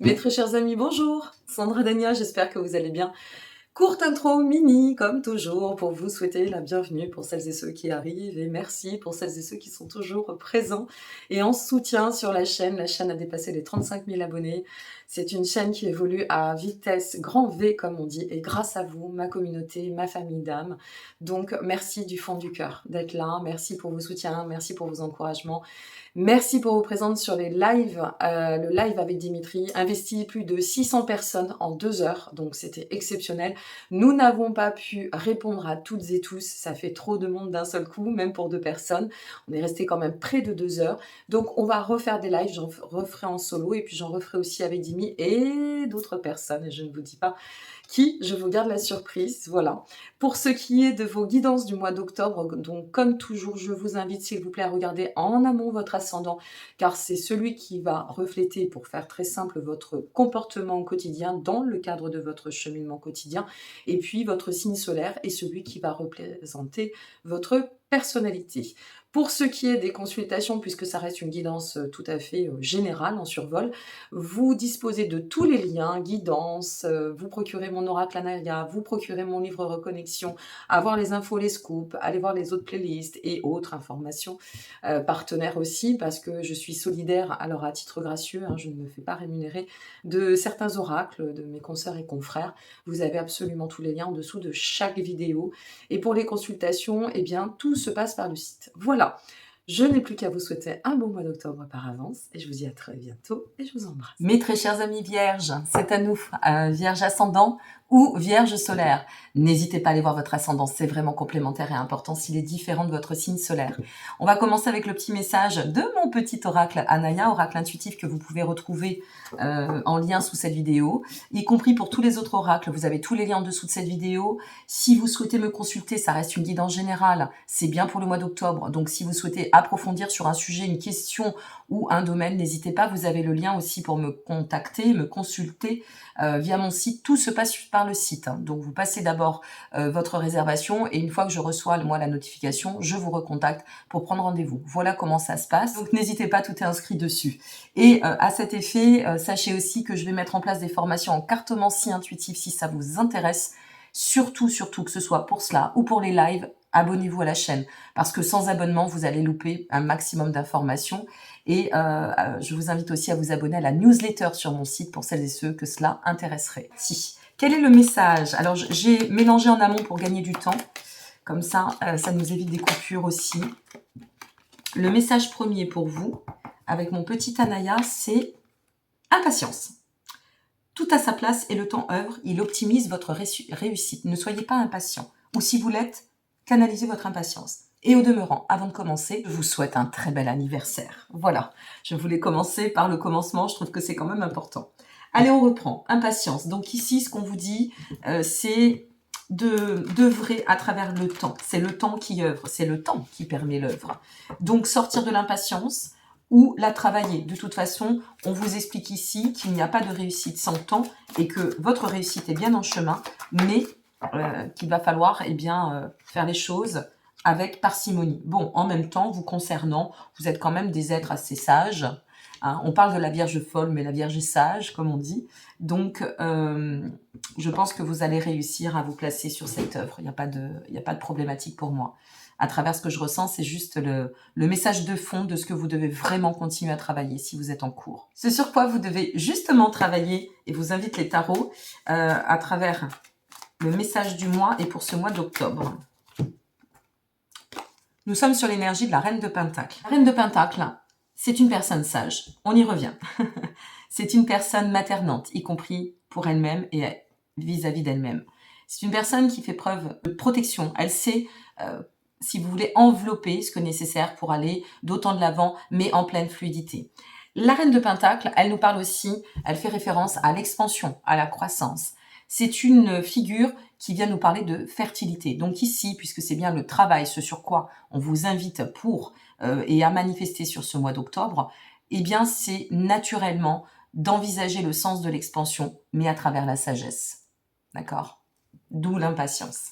Mes très chers amis, bonjour! Sandra Dania, j'espère que vous allez bien. Courte intro mini, comme toujours, pour vous souhaiter la bienvenue pour celles et ceux qui arrivent et merci pour celles et ceux qui sont toujours présents et en soutien sur la chaîne. La chaîne a dépassé les 35 000 abonnés. C'est une chaîne qui évolue à vitesse grand V, comme on dit, et grâce à vous, ma communauté, ma famille d'âmes. Donc, merci du fond du cœur d'être là. Merci pour vos soutiens, merci pour vos encouragements. Merci pour vos présences sur les lives. Le live avec Dimitri investit plus de 600 personnes en 2 heures, donc c'était exceptionnel. Nous n'avons pas pu répondre à toutes et tous, ça fait trop de monde d'un seul coup, même pour 2 personnes. On est resté quand même près de 2 heures. Donc on va refaire des lives, j'en referai en solo et puis j'en referai aussi avec Dimi et d'autres personnes, et je ne vous dis pas qui, je vous garde la surprise, voilà. Pour ce qui est de vos guidances du mois d'octobre, donc comme toujours, je vous invite s'il vous plaît à regarder en amont votre ascendant, car c'est celui qui va refléter, pour faire très simple, votre comportement au quotidien dans le cadre de votre cheminement quotidien, et puis votre signe solaire est celui qui va représenter votre personnalité. Pour ce qui est des consultations, puisque ça reste une guidance tout à fait générale en survol, vous disposez de tous les liens, guidance, vous procurez mon oracle Anaya, vous procurez mon livre Reconnexion, avoir les infos, les scoops, aller voir les autres playlists et autres informations, partenaires aussi, parce que je suis solidaire, alors à titre gracieux, hein, je ne me fais pas rémunérer, de certains oracles, de mes consoeurs et confrères. Vous avez absolument tous les liens en dessous de chaque vidéo. Et pour les consultations, eh bien, tout se passe par le site. Voilà. Je n'ai plus qu'à vous souhaiter un bon mois d'octobre par avance et je vous dis à très bientôt et je vous embrasse. Mes très chers amis vierges, c'est à nous, vierge ascendant ou vierge solaire. N'hésitez pas à aller voir votre ascendant, c'est vraiment complémentaire et important s'il est différent de votre signe solaire. On va commencer avec le petit message de mon petit oracle Anaya, oracle intuitif que vous pouvez retrouver en lien sous cette vidéo, y compris pour tous les autres oracles. Vous avez tous les liens en dessous de cette vidéo. Si vous souhaitez me consulter, ça reste une guidance générale, c'est bien pour le mois d'octobre. Donc si vous souhaitez approfondir sur un sujet, une question ou un domaine, n'hésitez pas, vous avez le lien aussi pour me contacter, me consulter via mon site. Tout se passe par le site, hein. Donc vous passez d'abord votre réservation et une fois que je reçois moi la notification, je vous recontacte pour prendre rendez-vous. Voilà comment ça se passe. Donc n'hésitez pas, tout est inscrit dessus. Et à cet effet, sachez aussi que je vais mettre en place des formations en cartomancie intuitive si ça vous intéresse. Surtout que ce soit pour cela ou pour les lives, abonnez-vous à la chaîne. Parce que sans abonnement, vous allez louper un maximum d'informations. Et je vous invite aussi à vous abonner à la newsletter sur mon site pour celles et ceux que cela intéresserait. Si. Quel est le message? Alors, j'ai mélangé en amont pour gagner du temps. Comme ça, ça nous évite des coupures aussi. Le message premier pour vous, avec mon petit Anaya, c'est impatience. Tout à sa place et le temps œuvre, il optimise votre réussite. Ne soyez pas impatient. Ou si vous l'êtes, canalisez votre impatience. Et au demeurant, avant de commencer, je vous souhaite un très bel anniversaire. Voilà, je voulais commencer par le commencement, je trouve que c'est quand même important. Allez, on reprend. Impatience. Donc ici, ce qu'on vous dit, c'est d'œuvrer à travers le temps. C'est le temps qui œuvre, c'est le temps qui permet l'œuvre. Donc sortir de l'impatience ou la travailler. De toute façon, on vous explique ici qu'il n'y a pas de réussite sans temps et que votre réussite est bien en chemin, mais qu'il va falloir faire les choses avec parcimonie. Bon, en même temps, vous concernant, vous êtes quand même des êtres assez sages. Hein. On parle de la Vierge folle, mais la Vierge est sage, comme on dit. Donc, je pense que vous allez réussir à vous placer sur cette œuvre. Il n'y a pas de problématique pour moi. À travers ce que je ressens, c'est juste le message de fond de ce que vous devez vraiment continuer à travailler si vous êtes en cours. Ce sur quoi vous devez justement travailler, et vous invite les tarots, à travers le message du mois et pour ce mois d'octobre. Nous sommes sur l'énergie de la Reine de Pentacle. La Reine de Pentacle, c'est une personne sage. On y revient. C'est une personne maternante, y compris pour elle-même et vis-à-vis d'elle-même. C'est une personne qui fait preuve de protection. Elle sait, si vous voulez, envelopper ce que nécessaire pour aller d'autant de l'avant, mais en pleine fluidité. La Reine de Pentacle, elle nous parle aussi, elle fait référence à l'expansion, à la croissance. C'est une figure qui vient nous parler de fertilité. Donc ici, puisque c'est bien le travail, ce sur quoi on vous invite pour et à manifester sur ce mois d'octobre, eh bien c'est naturellement d'envisager le sens de l'expansion, mais à travers la sagesse. D'accord? D'où l'impatience.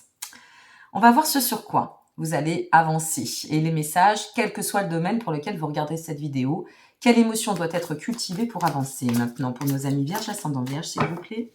On va voir ce sur quoi vous allez avancer. Et les messages, quel que soit le domaine pour lequel vous regardez cette vidéo, Quelle émotion doit être cultivée pour avancer? Maintenant, pour nos amis vierges, ascendant vierge, s'il vous plaît.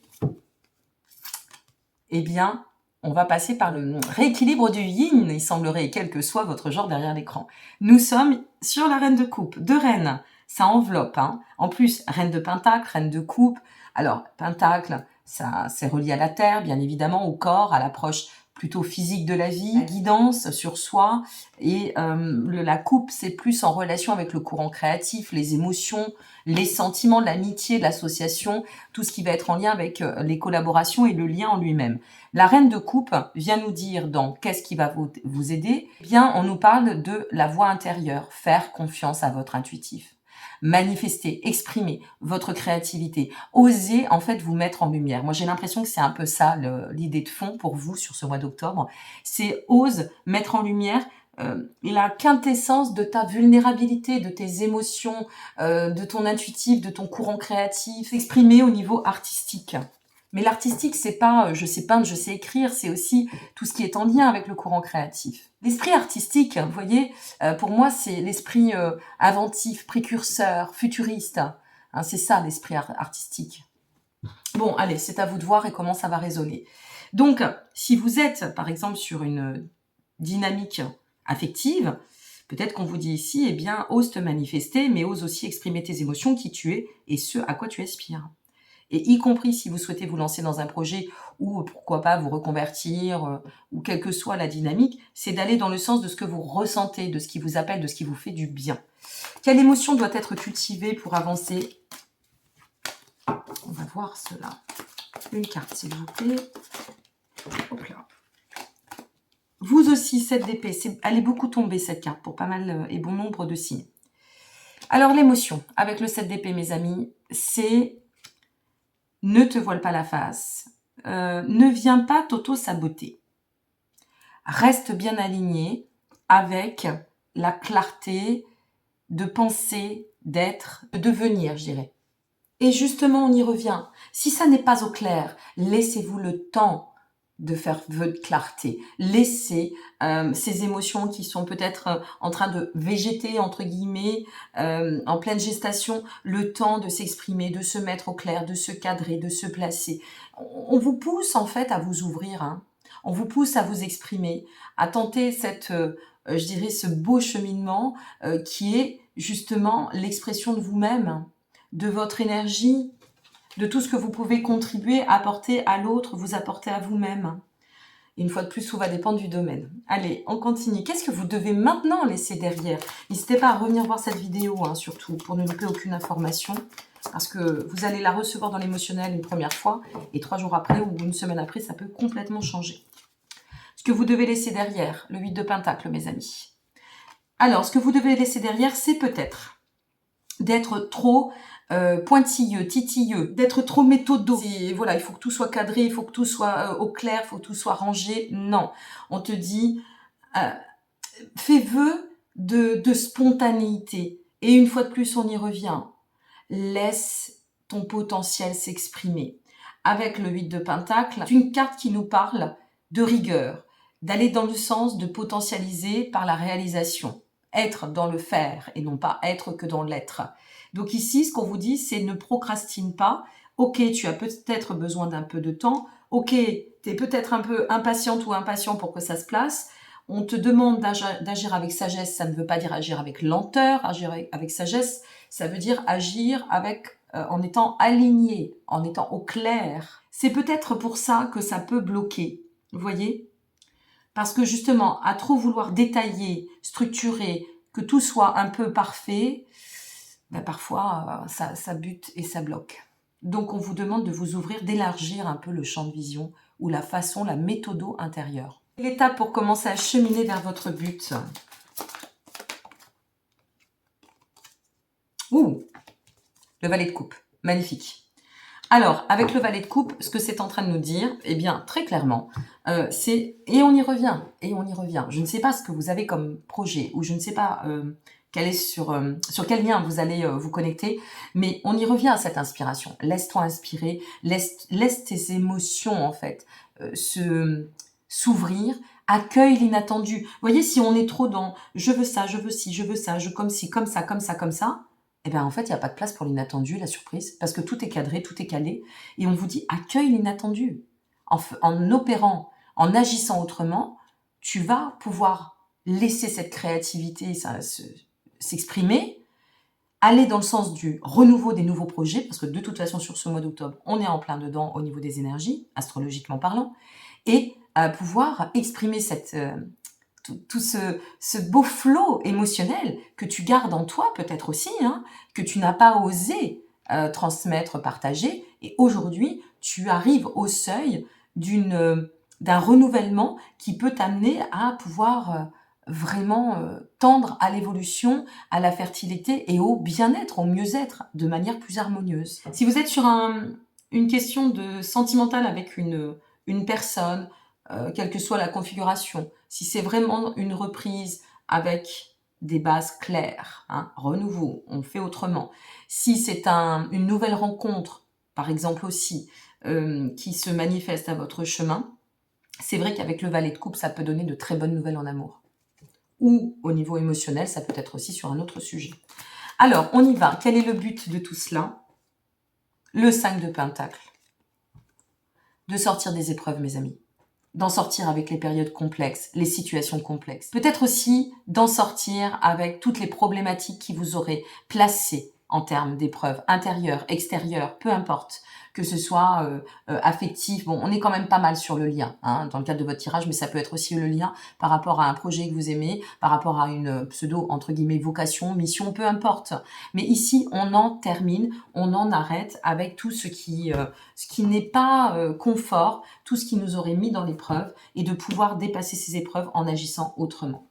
Eh bien, on va passer par le rééquilibre du yin, il semblerait, quel que soit votre genre derrière l'écran. Nous sommes sur la reine de coupe, deux reines, ça enveloppe. Hein. En plus, reine de pentacle, reine de coupe. Alors, pentacle, ça c'est relié à la terre, bien évidemment, au corps, à l'approche plutôt physique de la vie, la guidance sur soi. Et la coupe, c'est plus en relation avec le courant créatif, les émotions, les sentiments, l'amitié, l'association, tout ce qui va être en lien avec les collaborations et le lien en lui-même. La reine de coupe vient nous dire dans qu'est-ce qui va vous aider. Eh bien, on nous parle de la voix intérieure, faire confiance à votre intuitif. Manifester, exprimer votre créativité, oser en fait vous mettre en lumière. Moi j'ai l'impression que c'est un peu ça l'idée de fond pour vous sur ce mois d'octobre, c'est ose mettre en lumière la quintessence de ta vulnérabilité, de tes émotions, de ton intuitif, de ton courant créatif, s'exprimer au niveau artistique. Mais l'artistique, c'est pas je sais peindre, je sais écrire, c'est aussi tout ce qui est en lien avec le courant créatif. L'esprit artistique, vous voyez, pour moi, c'est l'esprit inventif, précurseur, futuriste. Hein, c'est ça l'esprit artistique. Bon, allez, c'est à vous de voir et comment ça va résonner. Donc, si vous êtes, par exemple, sur une dynamique affective, peut-être qu'on vous dit ici, eh bien, ose te manifester, mais ose aussi exprimer tes émotions, qui tu es et ce à quoi tu aspires. Et y compris si vous souhaitez vous lancer dans un projet ou pourquoi pas vous reconvertir ou quelle que soit la dynamique, c'est d'aller dans le sens de ce que vous ressentez, de ce qui vous appelle, de ce qui vous fait du bien. Quelle émotion doit être cultivée pour avancer? On va voir cela. Une carte, s'il vous plaît. Hop là. Vous aussi, 7 d'épée. Elle est beaucoup tombée, cette carte, pour pas mal et bon nombre de signes. Alors, l'émotion, avec le 7 d'épée, mes amis, c'est ne te voile pas la face. Ne viens pas t'auto-saboter. Reste bien aligné avec la clarté de penser, d'être, de devenir, je dirais. Et justement, on y revient. Si ça n'est pas au clair, laissez-vous le temps de faire vœu de clarté. Laissez ces émotions qui sont peut-être en train de végéter, entre guillemets, en pleine gestation, le temps de s'exprimer, de se mettre au clair, de se cadrer, de se placer. On vous pousse en fait à vous ouvrir. Hein. On vous pousse à vous exprimer, à tenter je dirais, ce beau cheminement qui est justement l'expression de vous-même, de votre énergie, de tout ce que vous pouvez contribuer, apporter à l'autre, vous apporter à vous-même. Une fois de plus, tout va dépendre du domaine. Allez, on continue. Qu'est-ce que vous devez maintenant laisser derrière? N'hésitez pas à revenir voir cette vidéo, hein, surtout, pour ne louper aucune information, parce que vous allez la recevoir dans l'émotionnel une première fois, et 3 jours après ou une semaine après, ça peut complètement changer. Ce que vous devez laisser derrière, le 8 de Pentacle, mes amis. Alors, ce que vous devez laisser derrière, c'est peut-être d'être trop pointilleux, titilleux, d'être trop méthodo. Voilà, il faut que tout soit cadré, il faut que tout soit au clair, il faut que tout soit rangé. Non, on te dit, fais vœu de spontanéité. Et une fois de plus, on y revient. Laisse ton potentiel s'exprimer. Avec le 8 de Pentacle, c'est une carte qui nous parle de rigueur, d'aller dans le sens de potentialiser par la réalisation. Être dans le faire et non pas être que dans l'être. Donc ici, ce qu'on vous dit, c'est ne procrastine pas. Ok, tu as peut-être besoin d'un peu de temps. Ok, tu es peut-être un peu impatiente ou impatient pour que ça se place. On te demande d'agir avec sagesse. Ça ne veut pas dire agir avec lenteur. Agir avec sagesse, ça veut dire agir en étant aligné, en étant au clair. C'est peut-être pour ça que ça peut bloquer. Vous voyez ? Parce que justement, à trop vouloir détailler, structurer, que tout soit un peu parfait, ben parfois ça bute et ça bloque. Donc on vous demande de vous ouvrir, d'élargir un peu le champ de vision ou la façon, la méthodo intérieure. L'étape pour commencer à cheminer vers votre but. Ouh, le valet de coupe, magnifique. Alors, avec le valet de coupe, ce que c'est en train de nous dire, eh bien, très clairement, c'est... Et on y revient, et on y revient. Je ne sais pas ce que vous avez comme projet, ou je ne sais pas sur quel lien vous allez vous connecter, mais on y revient à cette inspiration. Laisse-toi inspirer, laisse tes émotions, en fait, s'ouvrir, accueille l'inattendu. Vous voyez, si on est trop dans « je veux ça, je veux ci, je veux ça, je comme ci, comme ça », eh bien, en fait, il n'y a pas de place pour l'inattendu, la surprise, parce que tout est cadré, tout est calé, et on vous dit accueille l'inattendu. En opérant, en agissant autrement, tu vas pouvoir laisser cette créativité s'exprimer, aller dans le sens du renouveau des nouveaux projets, parce que de toute façon, sur ce mois d'octobre, on est en plein dedans au niveau des énergies, astrologiquement parlant, et pouvoir exprimer tout ce beau flot émotionnel que tu gardes en toi peut-être aussi, hein, que tu n'as pas osé transmettre, partager, et aujourd'hui, tu arrives au seuil d'un renouvellement qui peut t'amener à pouvoir vraiment tendre à l'évolution, à la fertilité et au bien-être, au mieux-être, de manière plus harmonieuse. Si vous êtes sur une question de sentimentale avec une personne, quelle que soit la configuration, si c'est vraiment une reprise avec des bases claires, hein, renouveau, on fait autrement. Si c'est une nouvelle rencontre, par exemple aussi, qui se manifeste à votre chemin, c'est vrai qu'avec le valet de coupe, ça peut donner de très bonnes nouvelles en amour. Ou au niveau émotionnel, ça peut être aussi sur un autre sujet. Alors, on y va. Quel est le but de tout cela? Le 5 de Pentacle. De sortir des épreuves, mes amis. D'en sortir avec les périodes complexes, les situations complexes. Peut-être aussi d'en sortir avec toutes les problématiques qui vous auraient placé en termes d'épreuves intérieures, extérieures, peu importe, que ce soit affectif. Bon, on est quand même pas mal sur le lien, hein, dans le cadre de votre tirage, mais ça peut être aussi le lien par rapport à un projet que vous aimez, par rapport à une pseudo, entre guillemets, vocation, mission, peu importe. Mais ici, on en termine, on en arrête avec tout ce qui n'est pas confort, tout ce qui nous aurait mis dans l'épreuve, et de pouvoir dépasser ces épreuves en agissant autrement.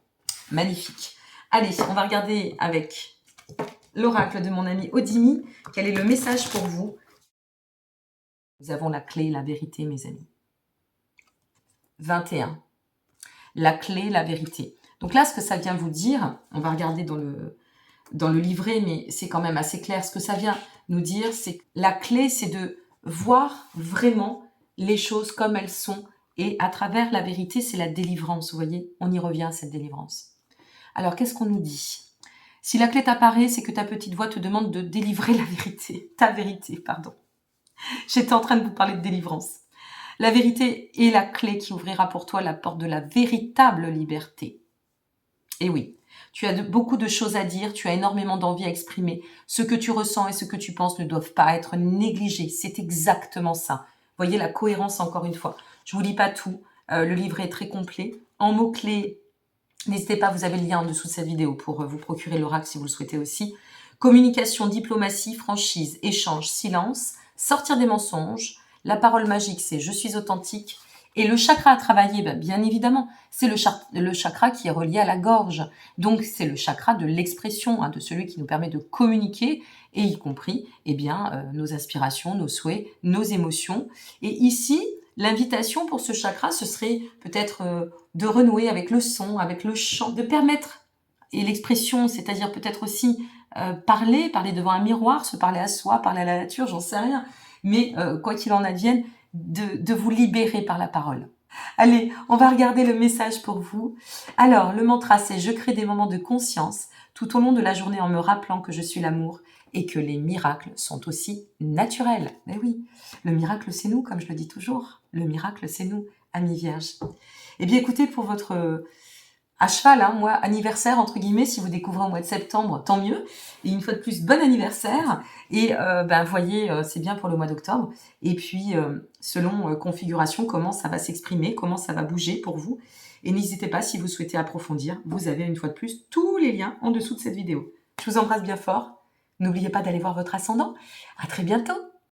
Magnifique. Allez, on va regarder avec l'oracle de mon ami Odimi, quel est le message pour vous. Nous avons la clé, la vérité, mes amis. 21. La clé, la vérité. Donc là, ce que ça vient vous dire, on va regarder dans le livret, mais c'est quand même assez clair. Ce que ça vient nous dire, c'est que la clé, c'est de voir vraiment les choses comme elles sont. Et à travers la vérité, c'est la délivrance. Vous voyez, on y revient à cette délivrance. Alors, qu'est-ce qu'on nous dit? Si la clé t'apparaît, c'est que ta petite voix te demande de délivrer la vérité. Ta vérité, pardon. J'étais en train de vous parler de délivrance. La vérité est la clé qui ouvrira pour toi la porte de la véritable liberté. Et oui, tu as beaucoup de choses à dire, tu as énormément d'envie à exprimer. Ce que tu ressens et ce que tu penses ne doivent pas être négligés. C'est exactement ça. Voyez la cohérence encore une fois. Je vous lis pas tout. Le livret est très complet. En mots-clés, n'hésitez pas, vous avez le lien en dessous de cette vidéo pour vous procurer l'oracle si vous le souhaitez aussi. Communication, diplomatie, franchise, échange, silence, sortir des mensonges. La parole magique, c'est « je suis authentique ». Et le chakra à travailler, bien évidemment, c'est le chakra qui est relié à la gorge. Donc, c'est le chakra de l'expression, hein, de celui qui nous permet de communiquer, et y compris nos aspirations, nos souhaits, nos émotions. Et ici, l'invitation pour ce chakra, ce serait peut-être de renouer avec le son, avec le chant, de permettre, et l'expression, c'est-à-dire peut-être aussi parler devant un miroir, se parler à soi, parler à la nature, j'en sais rien. Mais quoi qu'il en advienne, de vous libérer par la parole. Allez, on va regarder le message pour vous. Alors, le mantra, c'est « Je crée des moments de conscience tout au long de la journée en me rappelant que je suis l'amour et que les miracles sont aussi naturels. » Mais oui, le miracle, c'est nous, comme je le dis toujours. Le miracle, c'est nous, amis vierges. Eh bien, écoutez, pour votre à cheval, hein, moi, anniversaire, entre guillemets, si vous découvrez au mois de septembre, tant mieux. Et une fois de plus, bon anniversaire. Et voyez, c'est bien pour le mois d'octobre. Et puis, selon configuration, comment ça va s'exprimer, comment ça va bouger pour vous. Et n'hésitez pas, si vous souhaitez approfondir, vous avez une fois de plus tous les liens en dessous de cette vidéo. Je vous embrasse bien fort. N'oubliez pas d'aller voir votre ascendant. À très bientôt.